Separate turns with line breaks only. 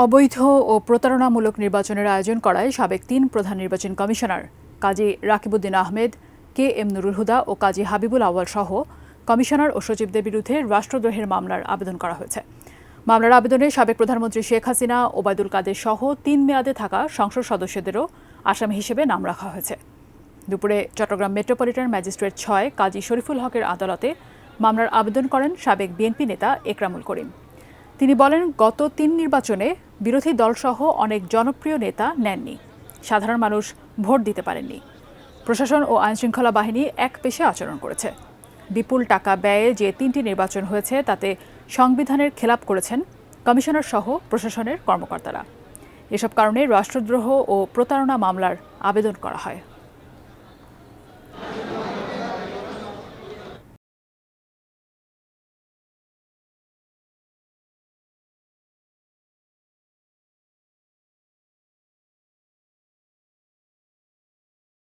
অবৈধ ও প্রতারণামূলক নির্বাচনের আয়োজন করায় সাবেক ৩ প্রধান নির্বাচন কমিশনার কাজী রাকিবউদ্দিন আহমেদ, কে এম নুরুল হুদা ও কাজী হাবিবুল আউয়াল সহ কমিশনার ও সচিবদের বিরুদ্ধে রাষ্ট্রদ্রোহের মামলার আবেদন করা হয়েছে। মামলার আবেদনে সাবেক প্রধানমন্ত্রী শেখ হাসিনা, ওবায়দুল কাদের সহ ৩ মেয়াদে থাকা সংসদ সদস্যদেরও আসামি হিসেবে নাম রাখা হয়েছে। দুপুরে চট্টগ্রাম মেট্রোপলিটন ম্যাজিস্ট্রেট ৬ কাজী শরীফুল হকের আদালতে মামলার আবেদন করেন সাবেক বিএনপি নেতা একরামুল করিম। তিনি বলেন, গত ৩ নির্বাচনে বিরোধী দলসহ অনেক জনপ্রিয় নেতা নেননি, সাধারণ মানুষ ভোট দিতে পারেননি। প্রশাসন ও আইনশৃঙ্খলা বাহিনী একপেশে আচরণ করেছে। বিপুল টাকা ব্যয়ে যে ৩টি নির্বাচন হয়েছে তাতে সংবিধানের খেলাপ করেছেন কমিশনার সহ প্রশাসনের কর্মকর্তারা। এসব কারণে রাষ্ট্রদ্রোহ ও প্রতারণা মামলার আবেদন করা হয়।